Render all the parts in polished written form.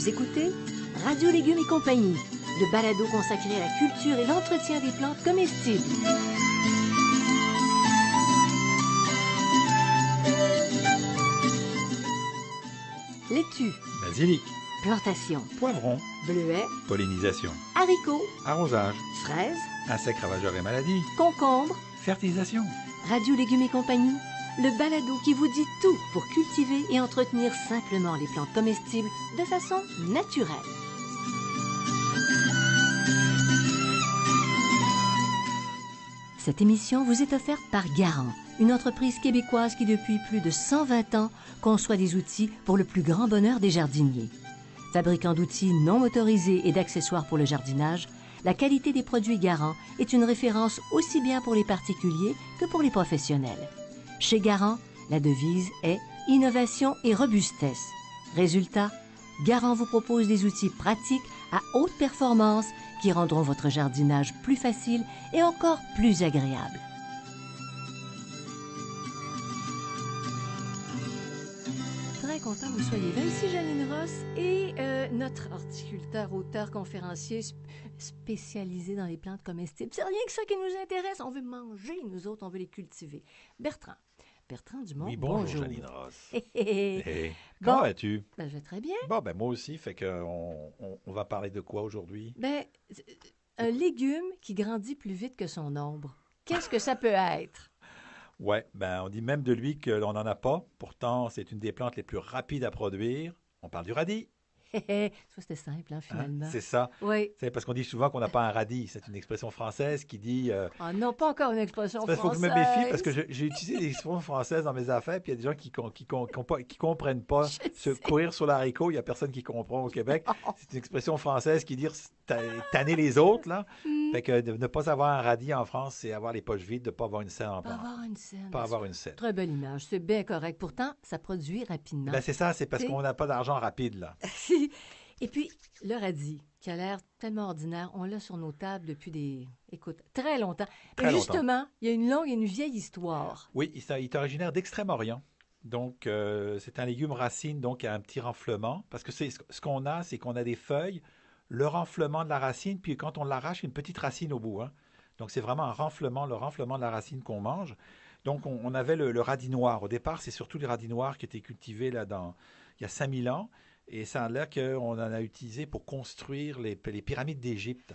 Vous écoutez Radio Légumes et compagnie, le balado consacré à la culture et l'entretien des plantes comestibles. Laitue, Basilic, plantation, poivron, bleuets, pollinisation, haricots, arrosage, fraises, insectes ravageurs et maladies, concombres. fertilisation. Radio Légumes et compagnie, le balado qui vous dit tout pour cultiver et entretenir simplement les plantes comestibles de façon naturelle. Cette émission vous est offerte par Garant, une entreprise québécoise qui depuis plus de 120 ans conçoit des outils pour le plus grand bonheur des jardiniers. Fabricant d'outils non motorisés et d'accessoires pour le jardinage, la qualité des produits Garant est une référence aussi bien pour les particuliers que pour les professionnels. Chez Garant, la devise est « Innovation et robustesse ». Résultat, Garant vous propose des outils pratiques à haute performance qui rendront votre jardinage plus facile et encore plus agréable. Très content que vous soyez là. Ici Janine Ross et notre horticulteur, auteur, conférencier spécialisé dans les plantes comestibles. C'est rien que ça qui nous intéresse. On veut manger, nous autres, on veut les cultiver. Bertrand Dumont, Oui, bonjour Janine Ross. Hey. Comment Bon, vas-tu? ben, je vais très bien. Bon, ben moi aussi, fait que on va parler de quoi aujourd'hui? Ben, un légume qui grandit plus vite que son ombre. Qu'est-ce que ça peut être? Ouais, ben on dit même de lui que l'on n'en a pas. Pourtant, c'est une des plantes les plus rapides à produire. On parle du radis. Ça, c'était simple, hein, Hein? finalement. C'est ça. Oui. C'est parce qu'on dit souvent qu'on n'a pas un radis. C'est une expression française qui dit... Ah non, pas encore une expression Il faut que française. je me méfie parce que j'ai utilisé des expressions françaises dans mes affaires, puis il y a des gens qui comprennent pas. Courir sur l'haricot, il n'y a personne qui comprend au Québec. C'est une expression française qui dit tanner les autres, là. Fait que de ne pas avoir un radis en France, c'est avoir les poches vides, de ne pas avoir une scène en Pas part. avoir une scène. Pas avoir une scène. Très belle image, c'est bien correct. Pourtant, ça produit rapidement. Ben c'est ça, c'est parce T'sais. qu'on n'a pas d'argent rapide, là. Et puis, le radis, qui a l'air tellement ordinaire, on l'a sur nos tables depuis très longtemps. Très Mais longtemps. justement, il y a une longue et une vieille histoire. Oui, il est originaire d'Extrême-Orient. Donc, c'est un légume racine, donc il y a un petit renflement. Parce que ce qu'on a, c'est qu'on a des feuilles, le renflement de la racine, puis quand on l'arrache, il y a une petite racine au bout. Hein. Donc, c'est vraiment un renflement, le renflement de la racine qu'on mange. Donc, on avait le radis noir. Au départ, c'est surtout les radis noirs qui étaient cultivés là, il y a 5000 ans. Et ça a l'air qu'on en a utilisé pour construire les pyramides d'Égypte.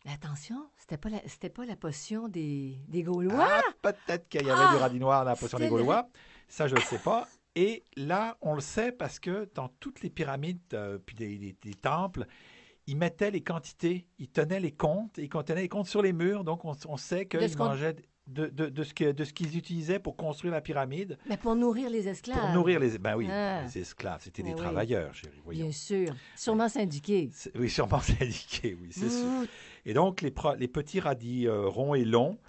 Mais attention, c'était pas la potion des Gaulois. Ah, peut-être qu'il y avait du radis noir dans la potion des c'était Gaulois. Ça, je ne le sais pas. Et là, on le sait parce que dans toutes les pyramides, puis des temples, ils mettaient les quantités, ils tenaient les comptes, ils tenaient les comptes sur les murs. Donc, on sait De qu'ils ce qu'on- mangeaient de ce qu'ils utilisaient pour construire la pyramide. Mais pour nourrir les esclaves. Pour nourrir les... Ben oui, Ah. les esclaves, c'était Ben des oui. travailleurs, chérie. Voyons. Bien sûr. Sûrement syndiqués. Oui, sûrement syndiqués, oui, c'est sûr. Mmh. Et donc, les petits radis ronds et longs,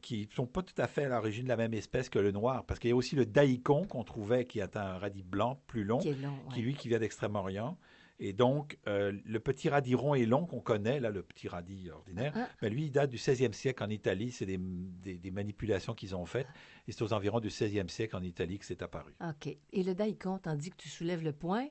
qui ne sont pas tout à fait à l'origine de la même espèce que le noir, parce qu'il y a aussi le daïkon qu'on trouvait, qui est un radis blanc plus long, Qui est long, qui ouais. lui, qui vient d'Extrême-Orient. Et donc, le petit radis rond et long qu'on connaît, là, le petit radis ordinaire, ben lui, il date du 16e siècle en Italie. C'est des manipulations qu'ils ont faites. Et c'est aux environs du 16e siècle en Italie que c'est apparu. OK. Et le daïkon, tandis que tu soulèves le point,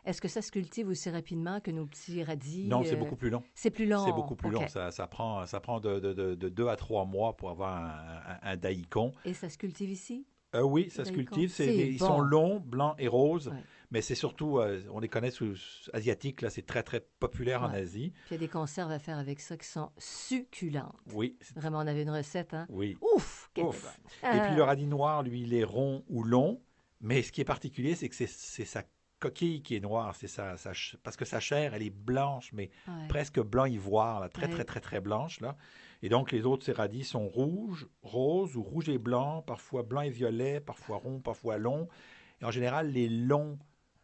est-ce que ça se cultive aussi rapidement que nos petits radis? Non, c'est beaucoup plus long. C'est plus long. C'est beaucoup plus OK. long. Ça prend de 2 à 3 mois pour avoir un daïkon. Et ça se cultive ici? Oui, ça se Daïkon. cultive. C'est Ils bon. sont longs, blancs et roses. Ouais. Mais c'est surtout, on les connaît sous asiatiques. Là, c'est très, très populaire en Ouais. Asie. Puis il y a des conserves à faire avec ça qui sont succulentes. Oui, Vraiment, on avait une recette, hein? oui. Ouf! Qu'elle Ouf. était bonne. Et puis le radis noir, lui, il est rond ou long. Mais ce qui est particulier, c'est que c'est sa coquille qui est noire. Parce que sa chair, elle est blanche, mais Ouais. presque blanc ivoire, là, très, Ouais. très, très, très blanche. Là. Et donc, les autres, ces radis sont rouges, roses ou rouge et blanc, parfois blanc et violet, parfois rond, parfois long. Et en général, les longs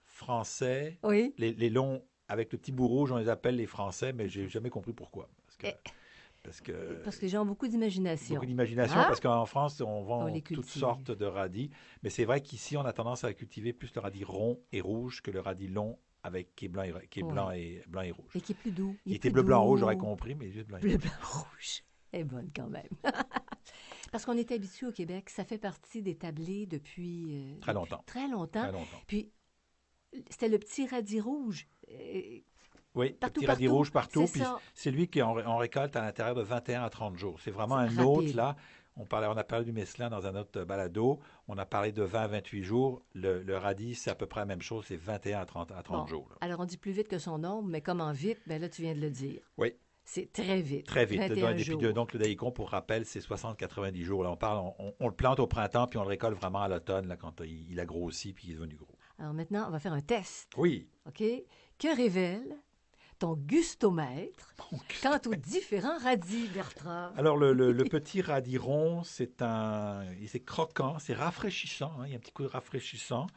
français, Oui. les longs avec le petit bout rouge, on les appelle les français, mais j'ai jamais compris pourquoi. Parce que Parce que les gens ont beaucoup d'imagination. beaucoup d'imagination, Ah! parce qu'en France, on vend On les toutes cultive. sortes de radis. Mais c'est vrai qu'ici, on a tendance à cultiver plus le radis rond et rouge que le radis long qui est blanc et rouge. Et qui est plus doux. Il est était plus bleu, blanc, doux. rouge, j'aurais compris, mais juste blanc et Bleu, rouge. blanc, rouge. Elle est bonne quand même. Parce qu'on est habitué au Québec, ça fait partie des tablés depuis Très longtemps. Très longtemps. Très longtemps. Puis, C'était le petit radis rouge. Oui, le Partout, petit radis partout. rouge partout, C'est puis ça. c'est lui qu'on récolte à l'intérieur de 21 à 30 jours. C'est vraiment C'est un autre, rapide. là. On a parlé du mesclun dans un autre balado. On a parlé de 20 à 28 jours. Le radis, c'est à peu près la même chose. C'est 21 à 30 Bon, jours. Là. alors on dit plus vite que son ombre, mais comment vite? Ben là, tu viens de le dire. Oui, C'est très vite. très vite. 21 jours. Donc, le daïcon, pour rappel, c'est 60-90 jours. Là, on le plante au printemps, puis on le récolte vraiment à l'automne, là, quand il a grossi, puis il est devenu gros. Alors maintenant, on va faire un test. Oui. OK? Que révèle ton gustomètre quant aux différents radis, Bertrand? Alors, le petit radis rond, c'est croquant, c'est rafraîchissant. Hein, il y a un petit coup de rafraîchissant.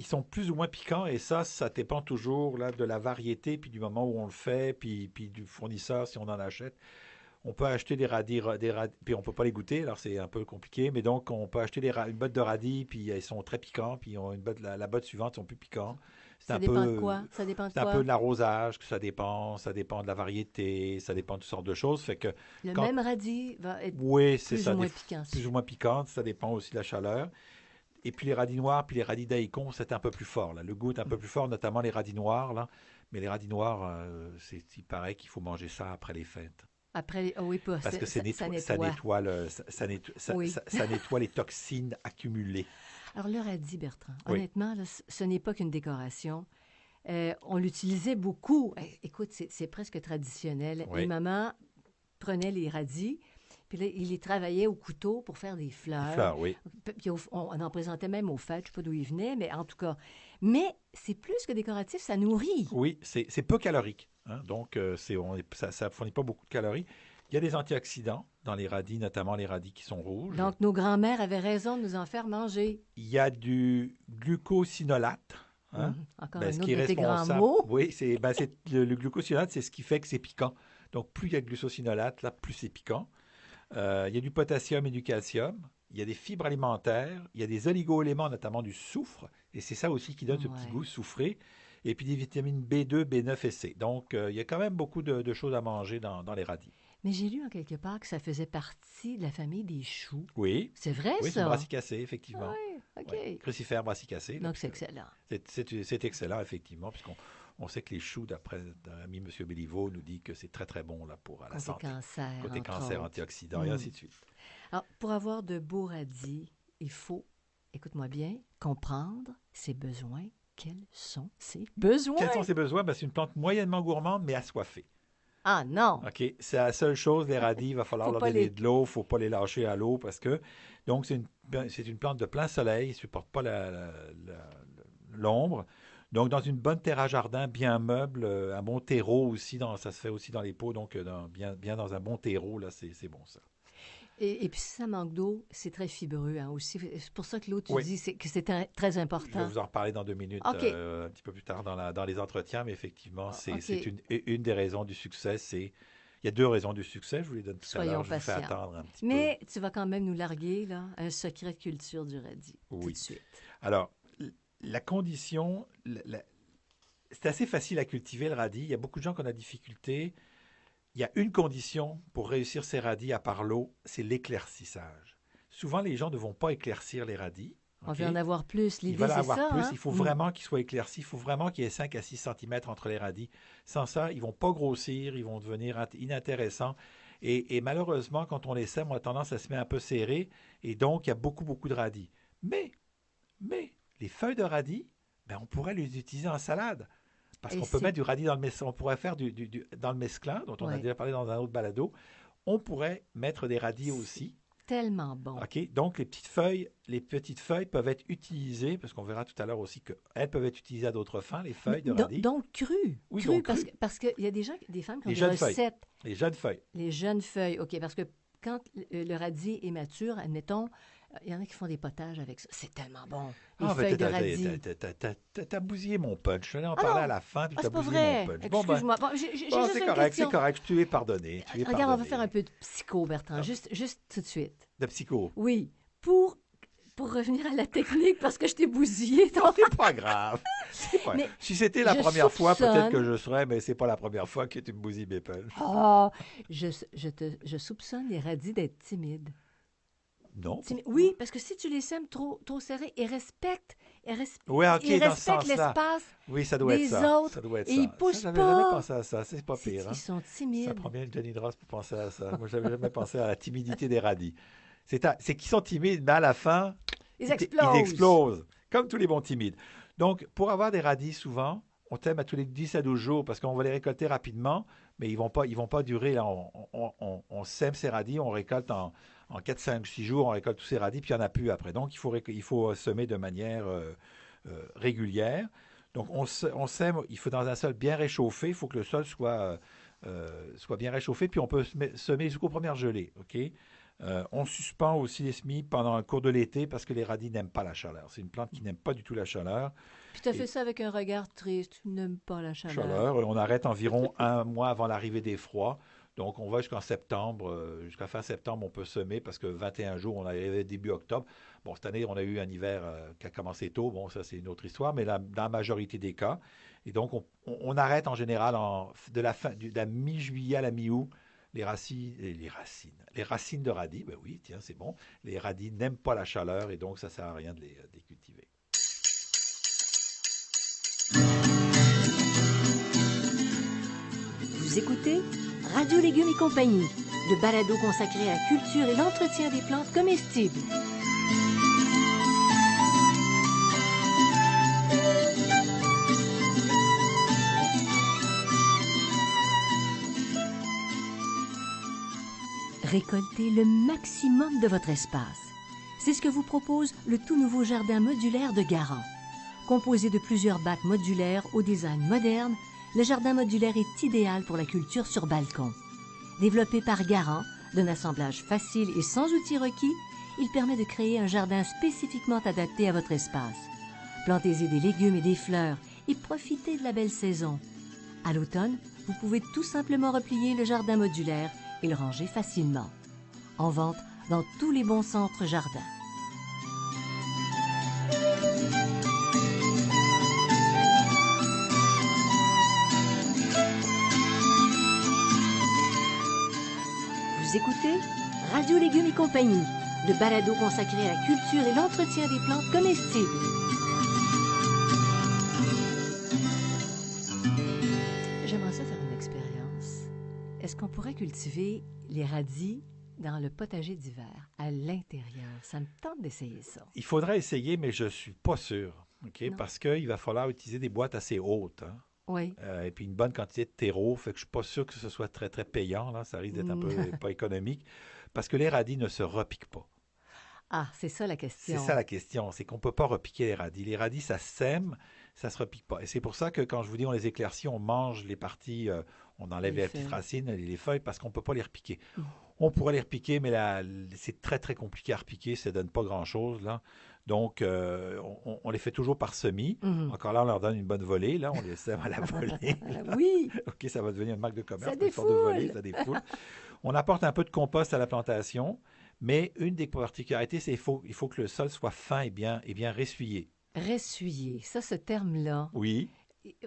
Ils sont plus ou moins piquants et ça dépend toujours là, de la variété, puis du moment où on le fait, puis du fournisseur si on en achète. On peut acheter des radis, puis on ne peut pas les goûter, alors c'est un peu compliqué, mais donc on peut acheter une botte de radis, puis ils sont très piquants, puis la botte suivante, ils sont plus piquants. Ça dépend de quoi? Ça dépend de C'est un quoi? peu de l'arrosage que ça dépend de la variété, ça dépend de toutes sortes de choses. Fait que Le quand, même radis va être oui, c'est plus ça, ou moins piquant. plus ou moins piquant, ça dépend aussi de la chaleur. Et puis les radis noirs, puis les radis daïcon, c'est un peu plus fort. Là. Le goût est un peu plus fort, notamment les radis noirs. Là. Mais les radis noirs, il paraît qu'il faut manger ça après les fêtes. Après, oh oui, pas, Parce que ça oui. ça nettoie les toxines accumulées. Alors, le radis, Bertrand, Oui. honnêtement, là, ce n'est pas qu'une décoration. On l'utilisait beaucoup. Écoute, c'est presque traditionnel. Oui. Et maman prenait les radis, puis là, il les travaillait au couteau pour faire des fleurs. Les fleurs, oui. Puis on en présentait même aux fêtes, je ne sais pas d'où ils venaient, mais en tout cas. Mais c'est plus que décoratif, ça nourrit. Oui, c'est peu calorique. Hein, donc, ça ne fournit pas beaucoup de calories. Il y a des antioxydants dans les radis, notamment les radis qui sont rouges. Donc, nos grands-mères avaient raison de nous en faire manger. Il y a du glucosinolate. Hein? Encore Ben, un ce autre qui est de tes grands responsable. mots. Oui, le glucosinolate, c'est ce qui fait que c'est piquant. Donc, plus il y a de glucosinolate, là, plus c'est piquant. Il y a du potassium et du calcium. Il y a des fibres alimentaires. Il y a des oligo-éléments, notamment du soufre. Et c'est ça aussi qui donne ce petit Ouais. goût soufré. Et puis des vitamines B2, B9 et C. Donc, il y a quand même beaucoup de choses à manger dans les radis. Mais j'ai lu en quelque part que ça faisait partie de la famille des choux. Oui, C'est vrai, oui, c'est ça? une brassicacée, effectivement. Oui, OK. Oui. Crucifère brassicacée. Donc, c'est excellent. C'est excellent, effectivement, puisqu'on sait que les choux, d'après l'ami M. Béliveau, nous dit que c'est très, très bon là, pour la Côté santé. cancer, Côté entre cancer, autres. antioxydants et ainsi de suite. Alors, pour avoir de beaux radis, il faut, écoute-moi bien, comprendre ses besoins. Quels sont ses besoins? Quels sont ses besoins? Ben, c'est une plante moyennement gourmande, mais assoiffée. Ah non! OK? C'est la seule chose, les radis, il va falloir Faut leur pas donner les- de l'eau, il ne faut pas les lâcher à l'eau parce que, donc, c'est une plante de plein soleil, il ne supporte pas l'ombre. Donc, dans une bonne terre à jardin, bien meuble, un bon terreau aussi, ça se fait aussi dans les pots, donc bien dans un bon terreau, là, c'est bon ça. Et puis, si ça manque d'eau, c'est très fibreux hein, aussi. C'est pour ça que l'eau, tu Oui. dis que c'est très Je vais important. vous en reparler dans 2 minutes, OK. un petit peu plus tard dans les entretiens, mais effectivement, c'est OK. une des raisons du succès. Il y a 2 raisons du succès, je vous les donne tout à Soyons l'heure, je vous fais patients. attendre un petit peu. Mais tu vas quand même nous larguer, là, un secret de culture du radis, tout Oui. de suite. Alors, la condition, c'est assez facile à cultiver le radis. Il y a beaucoup de gens qui ont de la difficulté. Il y a une condition pour réussir ces radis à part l'eau, c'est l'éclaircissage. Souvent, les gens ne vont pas éclaircir les radis. On OK? veut en avoir plus. Ils L'idée, veulent c'est avoir ça. plus. Hein? Il faut vraiment qu'ils soient éclaircis. Il faut vraiment qu'il y ait 5 à 6 cm entre les radis. Sans ça, ils ne vont pas grossir, ils vont devenir inintéressants. Et malheureusement, quand on les sème, on a tendance à se mettre un peu serré. Et donc, il y a beaucoup, beaucoup de radis. Mais les feuilles de radis, ben, on pourrait les utiliser en salade. Parce Et qu'on peut c'est- mettre du radis dans le mesclun. On pourrait faire dans le mesclun, dont on a Ouais. déjà parlé dans un autre balado. On pourrait mettre des radis aussi. Tellement bon. OK? Donc, les petites feuilles peuvent être utilisées, parce qu'on verra tout à l'heure aussi qu'elles peuvent être utilisées à d'autres fins, les feuilles de radis. Donc, cru. Oui, Cru, donc parce cru. qu'il y a des femmes qui ont Les des jeunes feuilles. recettes. Les jeunes feuilles. Les jeunes feuilles, OK, parce que quand le radis est mature, admettons, il y en a qui font des potages avec ça. C'est tellement bon. Les Ah, feuilles de ben, radis. t'as bousillé mon punch. Je vais en Ah parler non! à la fin, puis Ah, t'as c'est pas bousillé vrai. mon punch. Excuse-moi. Bon, j'ai juste c'est une correct, question. c'est correct. Tu es pardonné. Regarde, on va faire un peu de psycho, Bertrand. Ah. Juste tout de suite. De psycho. Oui, pour revenir à la technique, parce que je t'ai bousillé. Non, c'est pas grave. Mais si c'était la je première fois, peut-être soupçonne- que je serais, mais c'est pas la première fois que tu me bousilles mes punch. Ah, je soupçonne les radis d'être timides. Non. Oui, parce que si tu les sèmes trop serrés, ils Oui, OK, il dans ce respecte sens-là. l'espace Oui, ça doit être des ça. autres Ça doit être et ça. ils poussent J'avais jamais pas. pensé à ça. C'est pas pire, Ils hein? sont Ça timides. prend bien une Jenny Ross pour penser à ça. Moi, j'avais jamais pensé à la timidité des radis. C'est qu'ils sont timides, mais à la fin, Ils ils explosent. explosent, comme tous les bons timides. Donc, pour avoir des radis, souvent, on t'aime à tous les 10 à 12 jours parce qu'on va les récolter rapidement, mais ils vont pas durer. Là, on sème ces radis, on récolte en 4, 5, 6 jours, on récolte tous ces radis, puis il n'y en a plus après. Donc, il faut semer de manière régulière. Donc, on sème, il faut dans un sol bien réchauffé, il faut que le sol soit bien réchauffé, puis on peut semer jusqu'aux premières gelées. OK? On suspend aussi les semis pendant le cours de l'été parce que les radis n'aiment pas la chaleur. C'est une plante qui n'aime pas du tout la chaleur. Puis tu as Et fait ça avec un regard triste. Tu n'aimes pas la chaleur. chaleur, on arrête environ un mois avant l'arrivée des froids. Donc, on va jusqu'en septembre, jusqu'à fin septembre, on peut semer parce que 21 jours, on arrivé début octobre. Bon, cette année, on a eu un hiver qui a commencé tôt. Bon, ça, c'est une autre histoire, mais dans la majorité des cas. Et donc, on arrête en général de la mi-juillet à la mi-août les racines de radis. Ben oui, tiens, c'est bon. Les radis n'aiment pas la chaleur et donc, ça ne sert à rien de les cultiver. Vous écoutez Radio Légumes et compagnie, le balado consacré à la culture et l'entretien des plantes comestibles. Récoltez le maximum de votre espace. C'est ce que vous propose le tout nouveau jardin modulaire de Garant. Composé de plusieurs bacs modulaires au design moderne, le jardin modulaire est idéal pour la culture sur balcon. Développé par Garant, d'un assemblage facile et sans outils requis, il permet de créer un jardin spécifiquement adapté à votre espace. Plantez-y des légumes et des fleurs et profitez de la belle saison. À l'automne, vous pouvez tout simplement replier le jardin modulaire et le ranger facilement. En vente dans tous les bons centres jardins. Vous écoutez Radio Légumes et compagnie, le balado consacré à la culture et l'entretien des plantes comestibles. J'aimerais ça faire une expérience. Est-ce qu'on pourrait cultiver les radis dans le potager d'hiver, à l'intérieur? Ça me tente d'essayer ça. Il faudrait essayer, mais je ne suis pas sûr. OK? Non. Parce qu'il va falloir utiliser des boîtes assez hautes. Hein? Oui. Et puis une bonne quantité de terreau. Fait que je ne suis pas sûr que ce soit très, très payant. Là. Ça risque d'être un peu pas économique. Parce que les radis ne se repiquent pas. Ah, c'est ça la question. C'est ça la question. C'est qu'on ne peut pas repiquer les radis. Les radis, ça sème, ça ne se repique pas. Et c'est pour ça que quand je vous dis on les éclaircit, on mange les parties, on enlève les petites racines, les feuilles, parce qu'on ne peut pas les repiquer. On pourrait les repiquer, mais là, c'est très, très compliqué à repiquer. Ça ne donne pas grand-chose, là. Donc, on les fait toujours par semis. Encore là, on leur donne une bonne volée. Là, on les sème à la volée. Oui. OK, ça va devenir une marque de commerce. Ça Une sorte de défoule. volée, ça défoule. On apporte un peu de compost à la plantation, mais une des particularités, c'est qu'il faut que le sol soit fin et bien ressuyé. Ressuyé, ça, ce terme-là, Oui.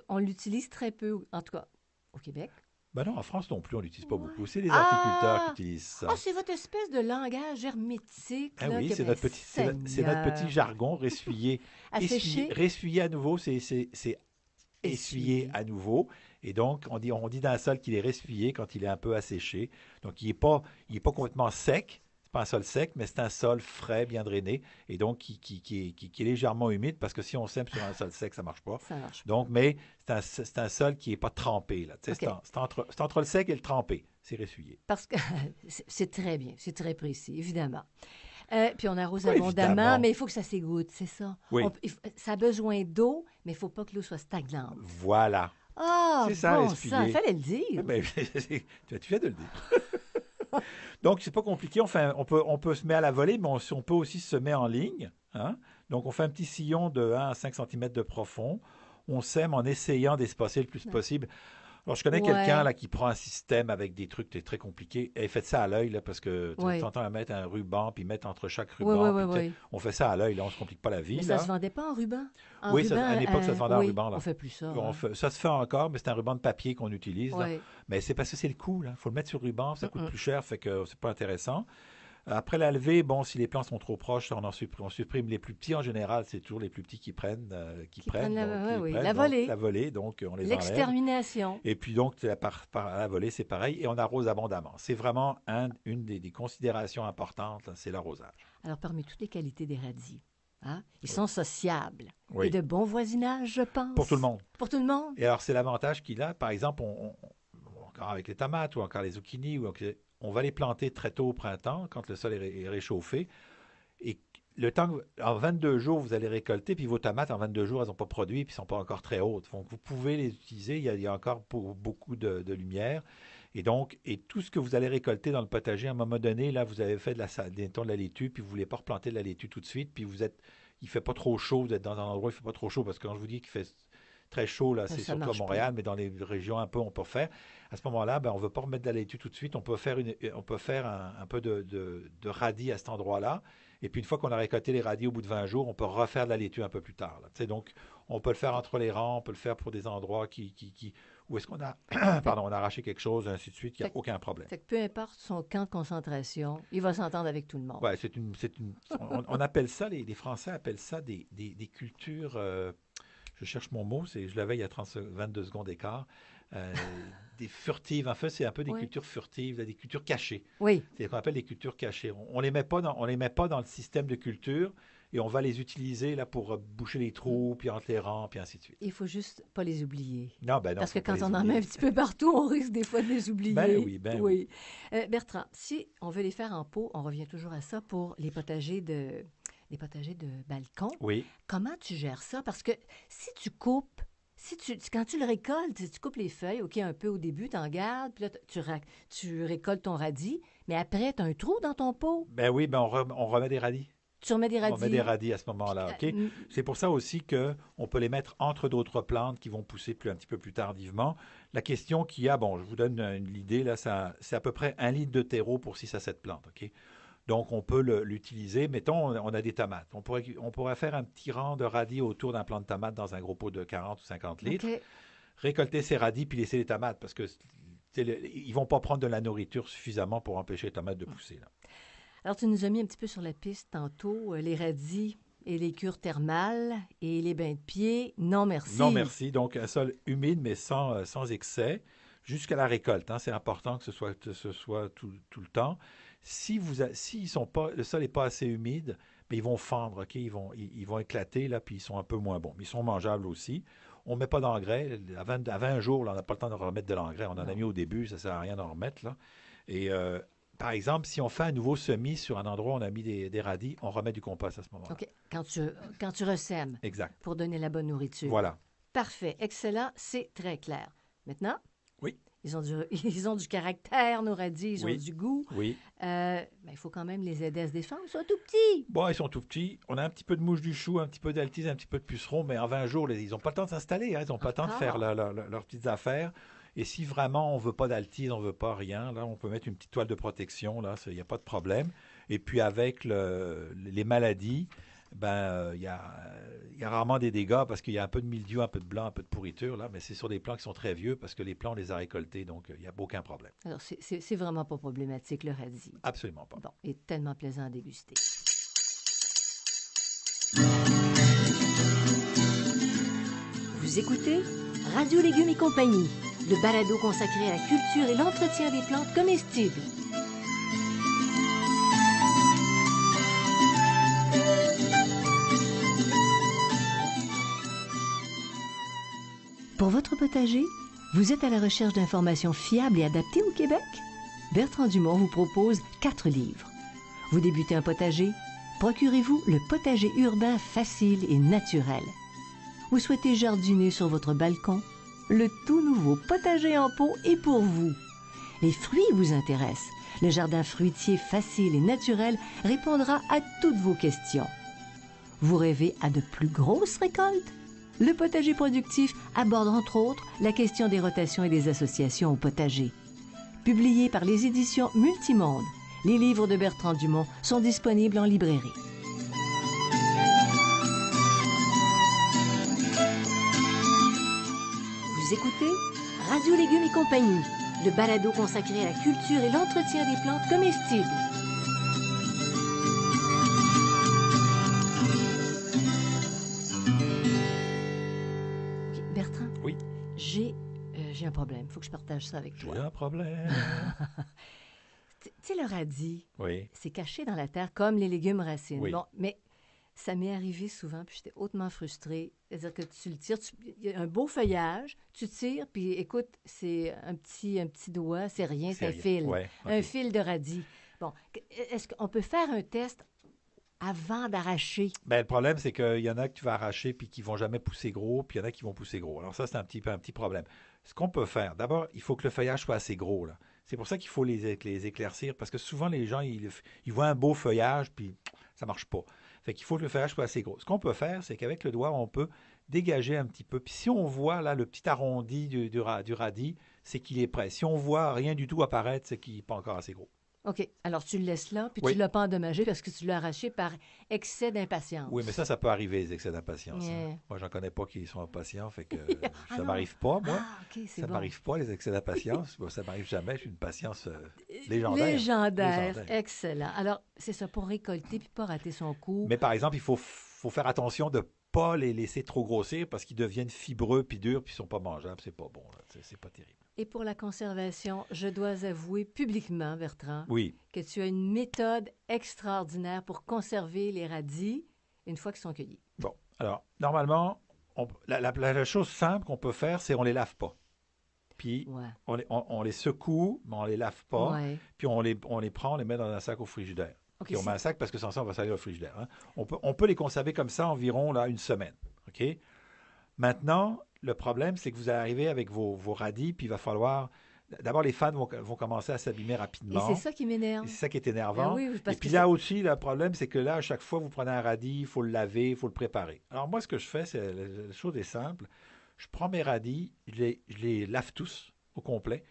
on l'utilise très peu, en tout cas au Québec. Ben non, en France non plus, on l'utilise pas beaucoup. C'est les Ah! articulteurs qui utilisent ça. Ah, c'est votre espèce de langage hermétique. Ah là, oui, que, c'est ben, notre petit jargon, ressuyer. Assécher. Ressuyer à nouveau, c'est essuyer à nouveau. Et donc, on dit dans le sol qu'il est ressuyé quand il est un peu asséché. Donc, il n'est pas complètement sec. C'est pas un sol sec, mais c'est un sol frais, bien drainé, et donc qui est légèrement humide, parce que si on sème sur un sol sec, ça ne marche pas. Ça marche. Donc, mais c'est un sol qui n'est pas trempé. Là. Okay. C'est entre le sec et le trempé. C'est ressuyé. Parce que c'est très bien, c'est très précis, évidemment. Puis on arrose Oui, abondamment, évidemment. mais il faut que ça s'égoutte, c'est ça. Oui. Ça a besoin d'eau, mais il ne faut pas que l'eau soit stagnante. Voilà. Ah, C'est ça, bon ressuyer. sang, fallait le dire. Ben, tu viens de le dire. Donc, c'est pas compliqué. On peut se mettre à la volée, mais on peut aussi se mettre en ligne. Hein? Donc, on fait un petit sillon de 1 à 5 cm de profond. On sème en essayant d'espacer le plus possible. Alors, je connais quelqu'un là qui prend un système avec des trucs très compliqués. Et faites ça à l'œil, là, parce que tu entends mettre un ruban, puis mettre entre chaque ruban. Oui. On fait ça à l'œil, là, on ne se complique pas la vie. Mais là. ça ne se vendait pas en ruban? Oui, à l'époque, ça se vendait en ruban. Là. On fait plus ça. Ça se fait encore, mais c'est un ruban de papier qu'on utilise. Là. Oui. Mais c'est parce que c'est le coût. Il faut le mettre sur le ruban, ça coûte plus cher, fait que c'est pas intéressant. Après la levée, bon, si les plants sont trop proches, on supprime les plus petits. En général, c'est toujours les plus petits qui prennent, La volée. la volée, donc on les enlève. L'extermination. Et puis donc, à la volée, c'est pareil, et on arrose abondamment. C'est vraiment une des considérations importantes, là, c'est l'arrosage. Alors, parmi toutes les qualités des radis, hein, ils sont sociables Oui. et de bon voisinage, je pense. Pour tout le monde. Pour tout le monde. Et alors, c'est l'avantage qu'il a. Par exemple, encore avec les tomates ou encore les zucchinis, on va les planter très tôt au printemps, quand le sol est réchauffé. Et le temps, en 22 jours, vous allez récolter, puis vos tomates, en 22 jours, elles n'ont pas produit, puis elles ne sont pas encore très hautes. Donc, vous pouvez les utiliser. Il y a encore beaucoup de lumière. Et donc, tout ce que vous allez récolter dans le potager, à un moment donné, là, vous avez fait de la laitue, puis vous ne voulez pas replanter de la laitue tout de suite, puis il ne fait pas trop chaud, vous êtes dans un endroit où il ne fait pas trop chaud, parce que quand je vous dis qu'il fait très chaud, là, c'est surtout à Montréal, mais dans les régions un peu, on peut faire. À ce moment-là, on ne veut pas remettre de la laitue tout de suite. On peut faire un peu de radis à cet endroit-là. Et puis, une fois qu'on a récolté les radis au bout de 20 jours, on peut refaire de la laitue un peu plus tard. Donc, on peut le faire entre les rangs, on peut le faire pour des endroits où est-ce qu'on a on a arraché quelque chose, ainsi de suite, il n'y a aucun problème. Fait que peu importe son camp de concentration, il va s'entendre avec tout le monde. Oui, on appelle ça, les Français appellent ça des cultures... je cherche mon mot, je l'avais il y a 22 secondes d'écart. Des furtives, en fait, c'est un peu des cultures furtives, des cultures cachées. Oui. C'est ce qu'on appelle des cultures cachées. On les met pas dans le système de culture et on va les utiliser là pour boucher les trous, puis entre les rangs, puis ainsi de suite. Il faut juste pas les oublier. Non, parce que quand on en met un petit peu partout, on risque des fois de les oublier. Ben oui. Bertrand, si on veut les faire en pot, on revient toujours à ça pour les potagers de balcon. Oui. Comment tu gères ça? Parce que si tu coupes, quand tu le récoltes, tu coupes les feuilles, OK, un peu au début, tu en gardes, puis là, tu récoltes ton radis, mais après, tu as un trou dans ton pot. Ben oui, on remet des radis. Tu remets des radis. On met des radis à ce moment-là, OK? C'est pour ça aussi qu'on peut les mettre entre d'autres plantes qui vont pousser un petit peu plus tardivement. La question qu'il y a, je vous donne l'idée, là, c'est à peu près 1 litre de terreau pour 6 à 7 plantes, OK? Donc, on peut l'utiliser. Mettons, on a des tomates. On pourrait faire un petit rang de radis autour d'un plant de tomates dans un gros pot de 40 ou 50 litres. Okay. Récolter ces radis puis laisser les tomates parce que ils ne vont pas prendre de la nourriture suffisamment pour empêcher les tomates de pousser. Là. Alors, tu nous as mis un petit peu sur la piste tantôt, les radis et les cures thermales et les bains de pied. Non, merci. Non, merci. Donc, un sol humide, mais sans excès, jusqu'à la récolte. Hein. C'est important que ce soit tout le temps. Si le sol n'est pas assez humide, mais ils vont fendre, OK? Ils vont éclater, là, puis ils sont un peu moins bons. Mais ils sont mangeables aussi. On ne met pas d'engrais. À 20 jours, là, on n'a pas le temps de remettre de l'engrais. On en a mis au début, ça ne sert à rien d'en remettre. Là. Et par exemple, si on fait un nouveau semis sur un endroit où on a mis des radis, on remet du compost à ce moment-là. OK. Quand tu ressèmes. Exact. Pour donner la bonne nourriture. Voilà. Parfait. Excellent. C'est très clair. Maintenant? Oui. Ils ont du caractère, nos radis, ils ont du goût. Oui. Mais il faut quand même les aider à se défendre. Ils sont tout petits. Bon, ils sont tout petits. On a un petit peu de mouche du chou, un petit peu d'altise, un petit peu de puceron, mais en 20 jours, ils n'ont pas le temps de s'installer. Hein. Ils n'ont pas le temps de faire leurs petites affaires. Et si vraiment on ne veut pas d'altise, on ne veut pas rien, là, on peut mettre une petite toile de protection. Là, il n'y a pas de problème. Et puis avec les maladies, il y a rarement des dégâts parce qu'il y a un peu de mildiou, un peu de blanc, un peu de pourriture, là, mais c'est sur des plants qui sont très vieux parce que les plants, on les a récoltés, donc il n'y a aucun problème. Alors, c'est vraiment pas problématique, le radis. Absolument pas. Bon, et tellement plaisant à déguster. Vous écoutez Radio Légumes et compagnie, le balado consacré à la culture et l'entretien des plantes comestibles. Pour votre potager, vous êtes à la recherche d'informations fiables et adaptées au Québec? Bertrand Dumont vous propose 4 livres. Vous débutez un potager? Procurez-vous le potager urbain facile et naturel. Vous souhaitez jardiner sur votre balcon? Le tout nouveau potager en pot est pour vous. Les fruits vous intéressent? Le jardin fruitier facile et naturel répondra à toutes vos questions. Vous rêvez à de plus grosses récoltes? Le potager productif aborde entre autres la question des rotations et des associations au potager. Publié par les éditions Multimonde, les livres de Bertrand Dumont sont disponibles en librairie. Vous écoutez Radio Légumes et compagnie, le balado consacré à la culture et l'entretien des plantes comestibles. j'ai un problème. Il faut que je partage ça avec J'ai toi. un problème. Tu sais, le radis, Oui, c'est caché dans la terre comme les légumes racines. oui. Bon, mais ça m'est arrivé souvent, puis j'étais hautement frustrée. C'est-à-dire que tu le tires, il y a un beau feuillage, tu tires, puis écoute, c'est un petit doigt, c'est rien, c'est un rien. fil. Ouais, Un OK. fil de radis. Bon, est-ce qu'on peut faire un test avant d'arracher? Ben, le problème, c'est qu'il y en a que tu vas arracher puis qui vont jamais pousser gros, puis il y en a qui vont pousser gros. Alors ça, c'est un petit problème. Ce qu'on peut faire, d'abord, il faut que le feuillage soit assez gros, là. C'est pour ça qu'il faut les éclaircir, parce que souvent, les gens, ils voient un beau feuillage, puis ça marche pas. Fait qu'il faut que le feuillage soit assez gros. Ce qu'on peut faire, c'est qu'avec le doigt, on peut dégager un petit peu. Puis si on voit, là, le petit arrondi du radis, c'est qu'il est prêt. Si on voit rien du tout apparaître, c'est qu'il n'est pas encore assez gros. OK. Alors, tu le laisses là, puis tu Oui. ne l'as pas endommagé parce que tu l'as arraché par excès d'impatience. Oui, mais ça peut arriver, les excès d'impatience. Hein. Yeah. Moi, j'en connais pas qui sont impatients, fait que Ah ça non. m'arrive pas, moi. Ah, OK, c'est Ça bon. m'arrive pas, les excès d'impatience. Bon, ça m'arrive jamais. J'ai une patience légendaire. Légendaire. Excellent. Alors, c'est ça, pour récolter puis pas rater son coup. Mais par exemple, faut faire attention de ne pas les laisser trop grossir parce qu'ils deviennent fibreux puis durs puis ils sont pas mangeables. C'est pas bon. C'est pas terrible. Et pour la conservation, je dois avouer publiquement, Bertrand, Oui. que tu as une méthode extraordinaire pour conserver les radis une fois qu'ils sont cueillis. Bon. Alors, normalement, la chose simple qu'on peut faire, c'est on les lave pas. Puis Ouais. on les secoue, mais on les lave pas. Ouais. Puis on les prend, on les met dans un sac au frigidaire. OK, Puis on met un sac parce que sans ça, on va salir au frigidaire. Hein. On peut les conserver comme ça environ là, une semaine. OK? Maintenant, le problème, c'est que vous arrivez avec vos radis, puis il va falloir. D'abord, les fans vont commencer à s'abîmer Et rapidement. c'est ça qui Et m'énerve. c'est ça qui est Ben énervant. oui, parce Et puis que là aussi, le problème, c'est que là, à chaque fois, vous prenez un radis, il faut le laver, il faut le préparer. Alors moi, ce que je fais, c'est la chose est simple. Je prends mes radis, je les lave tous au complet.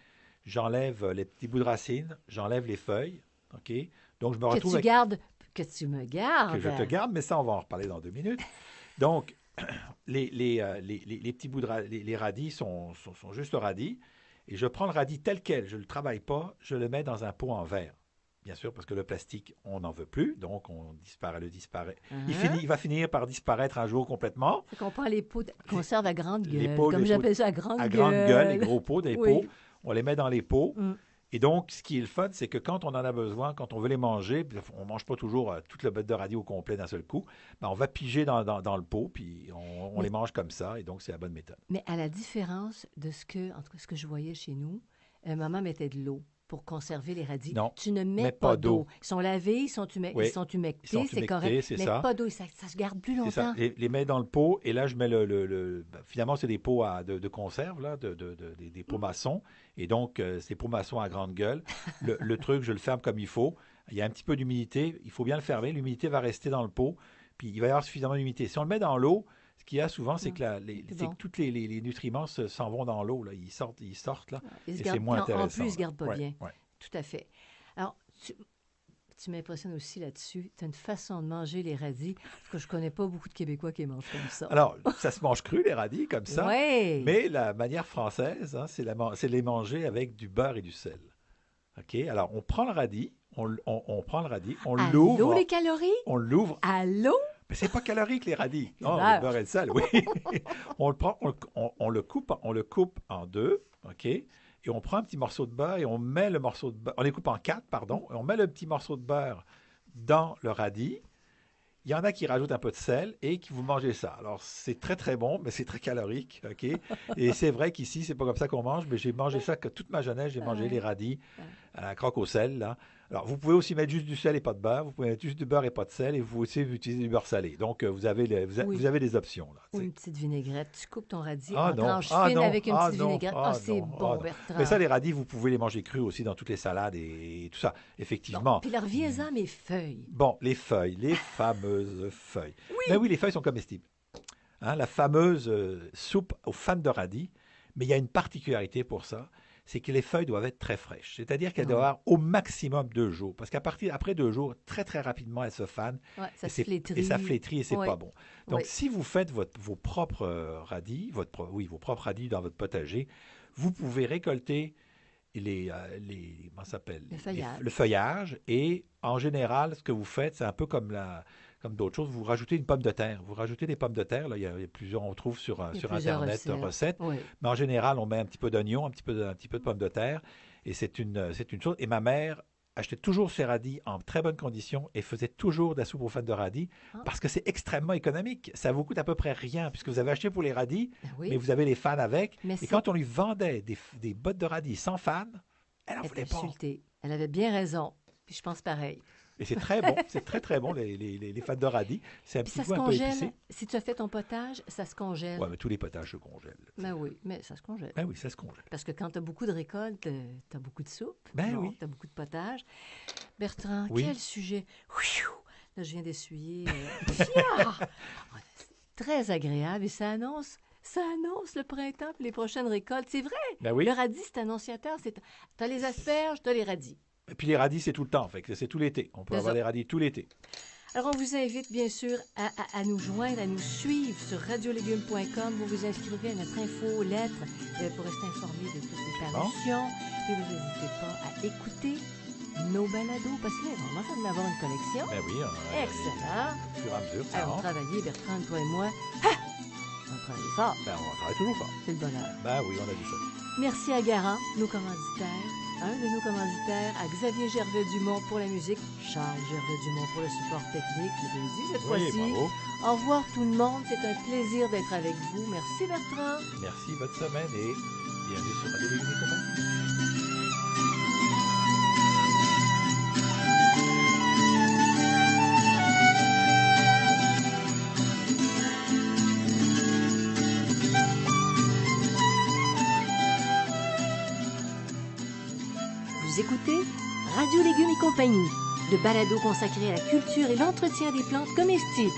J'enlève les petits bouts de racines, j'enlève les feuilles. OK? Donc, je me que retrouve tu avec gardes, que tu me gardes. que je te garde, mais ça, on va en reparler dans 2 minutes. Donc, les petits bouts les radis sont juste radis. Et je prends le radis tel quel, je ne le travaille pas, je le mets dans un pot en verre. Bien sûr, parce que le plastique, on n'en veut plus, donc on disparaît. Il va finir par disparaître un jour complètement. Fait qu'on prend les pots de conserve à grande Les gueule, pots- comme les j'appelle ça, à grande À gueule. grande gueule, les gros pots, des Oui. pots, on les met dans les pots. Mm. Et donc, ce qui est le fun, c'est que quand on en a besoin, quand on veut les manger, puis on ne mange pas toujours toute le botte de radis au complet d'un seul coup, ben on va piger dans le pot, puis on les mange comme ça, et donc c'est la bonne méthode. Mais à la différence de en tout cas, ce que je voyais chez nous, maman mettait de l'eau pour conserver les radis. Non, Tu ne mets mets pas pas d'eau. d'eau. Ils sont lavés, ils sont Oui, ils sont humectés, ils sont c'est humectés, correct. c'est mais ça. pas d'eau, ça se garde plus C'est ça, longtemps. les mets dans le pot, et là, je mets finalement, c'est des pots de conserve, là, des pots maçons, et donc, c'est pots maçons à grande gueule. Le truc, je le ferme comme il faut. Il y a un petit peu d'humidité, il faut bien le fermer. L'humidité va rester dans le pot, puis il va y avoir suffisamment d'humidité. Si on le met dans l'eau, ce qu'il y a souvent, c'est que, c'est c'est bon. que tous les nutriments s'en vont dans l'eau. Là. Ils sortent là, Ils se et gardent- c'est moins puis intéressant. en plus, ils ne se gardent pas Ouais, bien. ouais. Tout à fait. Alors, tu m'impressionnes aussi là-dessus. Tu as une façon de manger les radis, parce que je ne connais pas beaucoup de Québécois qui mangent comme ça. Alors, ça se mange cru, les radis, comme ça. Oui. Mais la manière française, hein, c'est de les manger avec du beurre et du sel. OK? Alors, on prend le radis, on prend le radis, on Allô, l'ouvre. les calories? On l'ouvre. Allô? Mais c'est pas calorique, les radis. Le Non, beurre. le beurre et le sel, oui. On le prend, on le coupe en deux, OK? Et on prend un petit morceau de beurre et on met le morceau de beurre, on les coupe en 4, pardon, et on met le petit morceau de beurre dans le radis. Il y en a qui rajoutent un peu de sel et qui vous mangez ça. Alors, c'est très, très bon, mais c'est très calorique, OK? Et c'est vrai qu'ici, c'est pas comme ça qu'on mange, mais j'ai mangé ça que toute ma jeunesse, j'ai mangé les radis à la croque au sel, là. Alors, vous pouvez aussi mettre juste du sel et pas de beurre. Vous pouvez mettre juste du beurre et pas de sel. Et vous pouvez aussi utiliser du beurre salé. Donc, vous avez des options, là. Ou une petite vinaigrette. Tu coupes ton radis Ah en non, tranches ah fines non, avec une ah petite non, vinaigrette. ah C'est non, bon, ah non. Bertrand. Mais ça, les radis, vous pouvez les manger crus aussi dans toutes les salades et tout ça, effectivement. Bon, puis là, reviens-en à mes feuilles. Bon, les feuilles, les fameuses feuilles. Ben oui, les feuilles sont comestibles. Hein, la fameuse soupe aux fans de radis, mais il y a une particularité pour ça, c'est que les feuilles doivent être très fraîches. C'est-à-dire qu'elles doivent avoir au maximum 2 jours. Parce après 2 jours, très, très rapidement, elles se fanent. Ouais, ça et se flétrit. Et ça flétrit et c'est Oui. pas bon. Donc, Oui. si vous faites vos propres radis, vos propres radis dans votre potager, vous pouvez récolter comment ça s'appelle? Le feuillage. Le feuillage. Et en général, ce que vous faites, c'est un peu comme comme d'autres choses. Vous rajoutez une pomme de terre. Vous rajoutez des pommes de terre. Là, il y a plusieurs, on trouve sur plusieurs Internet recettes. Oui. Mais en général, on met un petit peu d'oignon, un petit peu de pommes de terre. Et c'est une chose. Et ma mère achetait toujours ses radis en très bonne condition et faisait toujours de la soupe aux fans de radis Ah. parce que c'est extrêmement économique. Ça vous coûte à peu près rien puisque vous avez acheté pour les radis, Oui. mais vous avez les fans avec. Mais Et c'est- quand on lui vendait des bottes de radis sans fans, elle n'en Elle voulait était pas. insultée. Elle avait bien raison. Puis je pense pareil. Et c'est très bon, c'est très très bon les fans de radis. C'est un Puis petit ça se goût un peu congèle. épicé. Si tu as fait ton potage, ça se congèle. Ouais, mais tous les potages se congèlent. Ben oui, mais ça se congèle. Ben oui, ça se congèle. Parce que quand tu as beaucoup de récoltes, tu as beaucoup de soupe. Ben oui. Tu as beaucoup de potage. Bertrand, Oui. quel sujet. Ouiou! Là, je viens d'essuyer. Fiah! Très agréable et ça annonce le printemps pour les prochaines récoltes. C'est vrai. Ben oui. Le radis, c'est annonciateur. Tu as les asperges, tu as les radis. Et puis les radis, c'est tout le temps. Fait que c'est tout l'été. On peut C'est avoir ça. des radis tout l'été. Alors, on vous invite bien sûr à nous joindre, à nous suivre sur radiolégumes.com. Vous vous inscrivez à notre infolettre pour rester informé de toutes les parutions. Et vous n'hésitez pas à écouter nos balados, parce que là, on commence à en avoir une collection. Ben oui. Excellent. Au fur et à mesure, ça Alors, on rentre. travaillait, Bertrand, toi et moi. On travaille fort. Ben, on travaille toujours fort. C'est le bonheur. Ben oui, on a dit ça. Merci à Garant, nos commanditaires. Un de nos commanditaires, à Xavier Gervais-Dumont pour la musique, Charles Gervais-Dumont pour le support technique. Je l'ai dit cette Oui, fois-ci. bravo. Au revoir tout le monde, c'est un plaisir d'être avec vous. Merci Bertrand. Merci, bonne semaine et bienvenue sur Radio Légumes et compagnie. Vous écoutez Radio Légumes et compagnie, le balado consacré à la culture et l'entretien des plantes comestibles.